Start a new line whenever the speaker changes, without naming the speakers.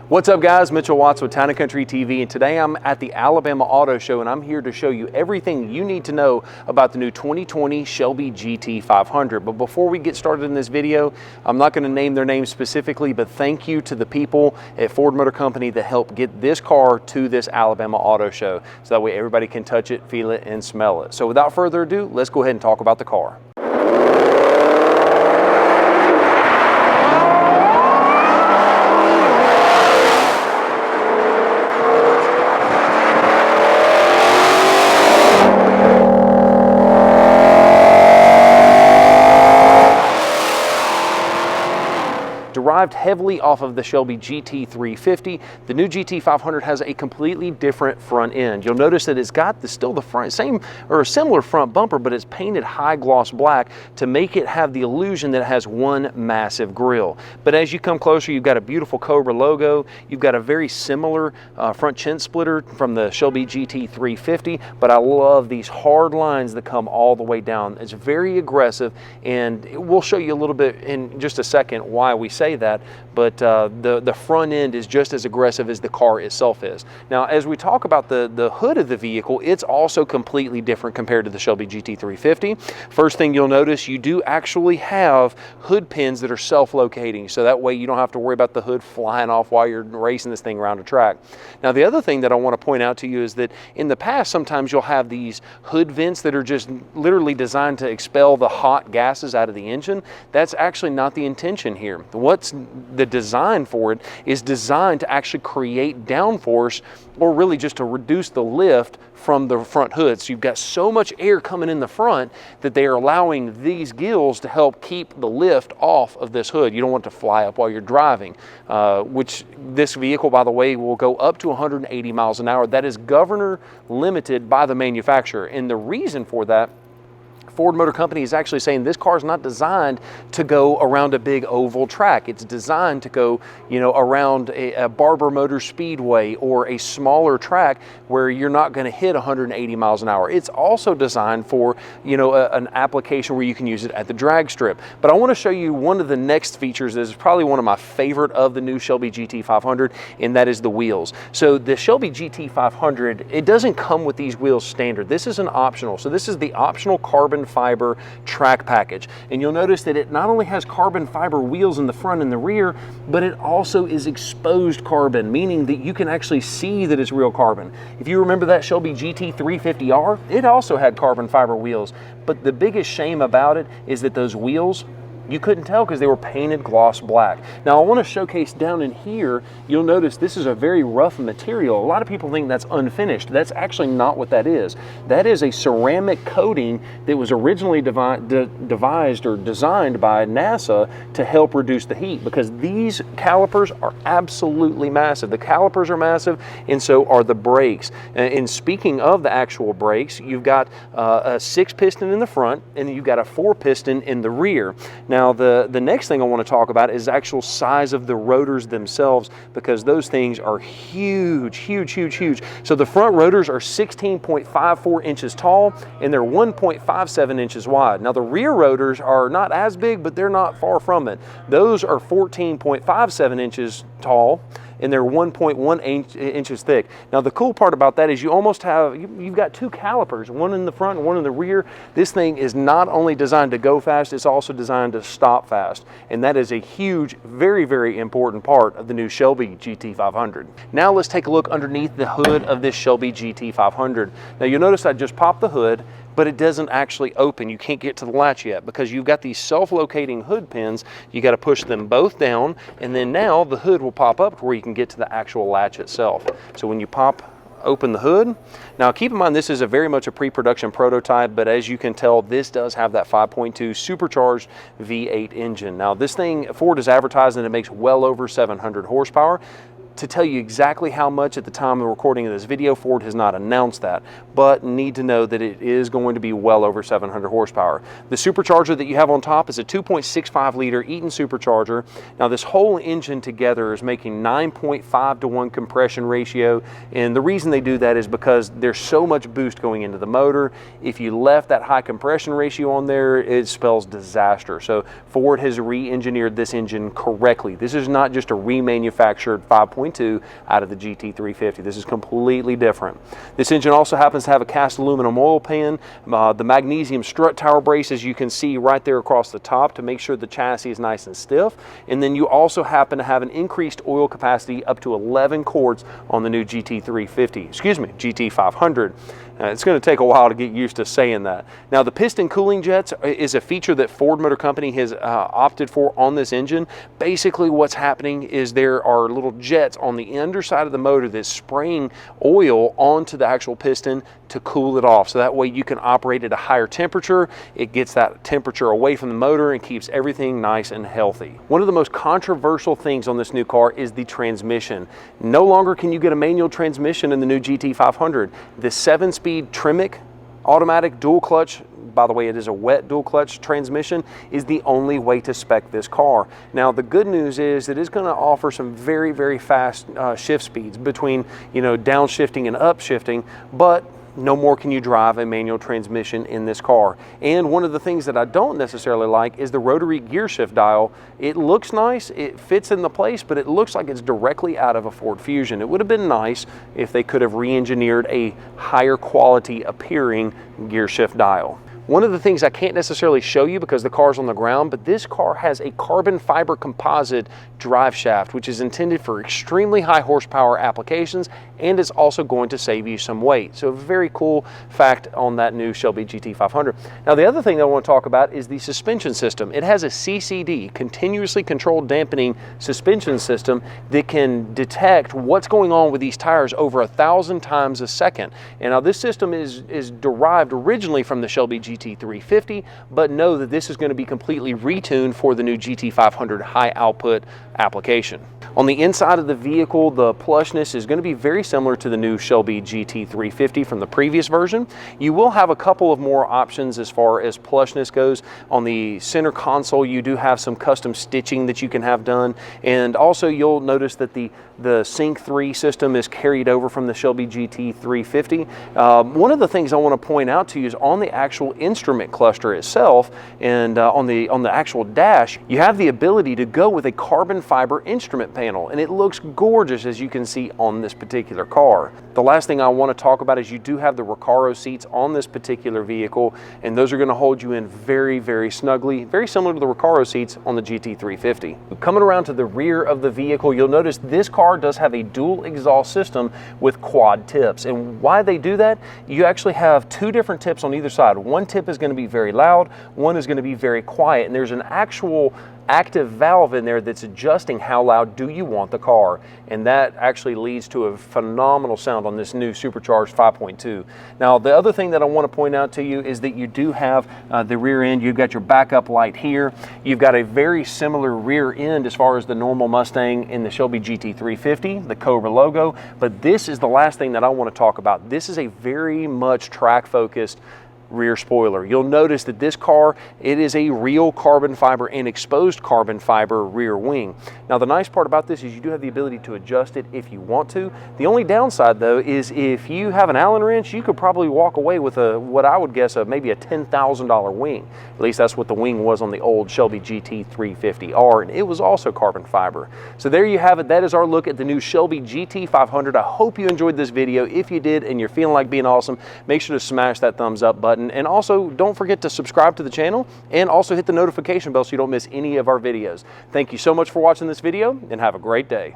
What's up guys, Mitchell Watts with Town & Country TV, and today I'm at the Alabama Auto Show and I'm here to show you everything you need to know about the new 2020 Shelby GT500. But before we get started in this video, I'm not going to name their names specifically, but thank you to the people at Ford Motor Company that helped get this car to this Alabama Auto Show, so that way everybody can touch it, feel it, and smell it. So without further ado, let's go ahead and talk about the car. Derived heavily off of the Shelby GT350, the new GT500 has a completely different front end. You'll notice that it's got still the front, same or a similar front bumper, but it's painted high gloss black to make it have the illusion that it has one massive grille. But as you come closer, you've got a beautiful Cobra logo. You've got a very similar front chin splitter from the Shelby GT350, but I love these hard lines that come all the way down. It's very aggressive, and we'll show you a little bit in just a second why we say that, but the front end is just as aggressive as the car itself is. Now, as we talk about the hood of the vehicle, it's also completely different compared to the Shelby GT350. First thing you'll notice, you do actually have hood pins that are self-locating, so that way you don't have to worry about the hood flying off while you're racing this thing around a track. Now, the other thing that I want to point out to you is that in the past, sometimes you'll have these hood vents that are just literally designed to expel the hot gases out of the engine. That's actually not the intention here. What's the design for it is designed to actually create downforce, or really just to reduce the lift from the front hood. So you've got so much air coming in the front that they are allowing these gills to help keep the lift off of this hood. You don't want it to fly up while you're driving, which this vehicle, by the way, will go up to 180 miles an hour. That is governor limited by the manufacturer. And the reason for that, Ford Motor Company is actually saying this car is not designed to go around a big oval track. It's designed to go, around a Barber Motor Speedway or a smaller track where you're not going to hit 180 miles an hour. It's also designed for, an application where you can use it at the drag strip. But I want to show you one of the next features that is probably one of my favorite of the new Shelby GT500, and that is the wheels. So the Shelby GT500, it doesn't come with these wheels standard. This is an optional. So this is the optional carbon fiber track package, and you'll notice that it not only has carbon fiber wheels in the front and the rear, but it also is exposed carbon, meaning that you can actually see that it's real carbon. If you remember that Shelby GT350R, it also had carbon fiber wheels, but the biggest shame about it is that those wheels, you couldn't tell because they were painted gloss black. Now I want to showcase down in here, you'll notice this is a very rough material. A lot of people think that's unfinished. That's actually not what that is. That is a ceramic coating that was originally devised or designed by NASA to help reduce the heat, because these calipers are absolutely massive. The calipers are massive, and so are the brakes. And speaking of the actual brakes, you've got a 6-piston in the front, and you've got a 4-piston in the rear. Now, the next thing I want to talk about is actual size of the rotors themselves, because those things are huge, huge, huge, huge. So the front rotors are 16.54 inches tall, and they're 1.57 inches wide. Now, the rear rotors are not as big, but they're not far from it. Those are 14.57 inches tall, and they're 1.1 inches thick. Now, the cool part about that is you almost have, you've got 2 calipers, one in the front and one in the rear. This thing is not only designed to go fast, it's also designed to stop fast. And that is a huge, very, very important part of the new Shelby GT500. Now let's take a look underneath the hood of this Shelby GT500. Now you'll notice I just popped the hood, but it doesn't actually open. You can't get to the latch yet because you've got these self-locating hood pins. You got to push them both down, and then now the hood will pop up to where you can get to the actual latch itself. So when you pop open the hood, now keep in mind this is very much a pre-production prototype, but as you can tell, this does have that 5.2 supercharged V8 engine. Now this thing, Ford is advertising it makes well over 700 horsepower. To tell you exactly how much at the time of the recording of this video, Ford has not announced that, but need to know that it is going to be well over 700 horsepower. The supercharger that you have on top is a 2.65 liter Eaton supercharger. Now this whole engine together is making 9.5 to 1 compression ratio, and the reason they do that is because there's so much boost going into the motor. If you left that high compression ratio on there, it spells disaster. So Ford has re-engineered this engine correctly. This is not just a remanufactured 5.2 5.2 out of the GT350. This is completely different. This engine also happens to have a cast aluminum oil pan, the magnesium strut tower brace, as you can see right there across the top, to make sure the chassis is nice and stiff. And then you also happen to have an increased oil capacity up to 11 quarts on the new GT500. It's going to take a while to get used to saying that. Now, the piston cooling jets is a feature that Ford Motor Company has opted for on this engine. Basically, what's happening is there are little jets on the underside of the motor that's spraying oil onto the actual piston to cool it off. So that way you can operate at a higher temperature. It gets that temperature away from the motor and keeps everything nice and healthy. One of the most controversial things on this new car is the transmission. No longer can you get a manual transmission in the new GT500. The 7-speed Tremec automatic dual clutch, by the way, it is a wet dual clutch transmission, is the only way to spec this car. Now, the good news is it is going to offer some very, very fast shift speeds between, downshifting and upshifting, but no more can you drive a manual transmission in this car. And one of the things that I don't necessarily like is the rotary gear shift dial. It looks nice, it fits in the place, but it looks like it's directly out of a Ford Fusion. It would have been nice if they could have re-engineered a higher quality appearing gear shift dial. One of the things I can't necessarily show you because the car's on the ground, but this car has a carbon fiber composite drive shaft, which is intended for extremely high horsepower applications, and it's also going to save you some weight. So a very cool fact on that new Shelby GT500. Now, the other thing that I want to talk about is the suspension system. It has a CCD, continuously controlled dampening suspension system, that can detect what's going on with these tires over 1,000 times a second. And now this system is derived originally from the Shelby GT350, but know that this is going to be completely retuned for the new GT500 high output application. On the inside of the vehicle, the plushness is going to be very similar to the new Shelby GT350 from the previous version. You will have a couple of more options as far as plushness goes. On the center console, you do have some custom stitching that you can have done, and also you'll notice that the Sync 3 system is carried over from the Shelby GT350. One of the things I want to point out to you is on the actual instrument cluster itself, and on the actual dash, you have the ability to go with a carbon fiber instrument panel, and it looks gorgeous, as you can see on this particular car. The last thing I want to talk about is you do have the Recaro seats on this particular vehicle, and those are going to hold you in very, very snugly, very similar to the Recaro seats on the GT350. Coming around to the rear of the vehicle, you'll notice this car does have a dual exhaust system with quad tips. And why they do that, you actually have two different tips on either side. One tip is going to be very loud, one is going to be very quiet, and there's an actual active valve in there that's adjusting how loud do you want the car, and that actually leads to a phenomenal sound on this new Supercharged 5.2. Now, the other thing that I want to point out to you is that you do have the rear end. You've got your backup light here. You've got a very similar rear end as far as the normal Mustang in the Shelby GT350, the Cobra logo, but this is the last thing that I want to talk about. This is a very much track focused rear spoiler. You'll notice that this car, it is a real carbon fiber and exposed carbon fiber rear wing. Now, the nice part about this is you do have the ability to adjust it if you want to. The only downside though is if you have an Allen wrench, you could probably walk away with what I would guess maybe a $10,000 wing. At least that's what the wing was on the old Shelby GT350R, and it was also carbon fiber. So there you have it. That is our look at the new Shelby GT500. I hope you enjoyed this video. If you did and you're feeling like being awesome, make sure to smash that thumbs up button. And also, don't forget to subscribe to the channel and also hit the notification bell so you don't miss any of our videos. Thank you so much for watching this video, and have a great day.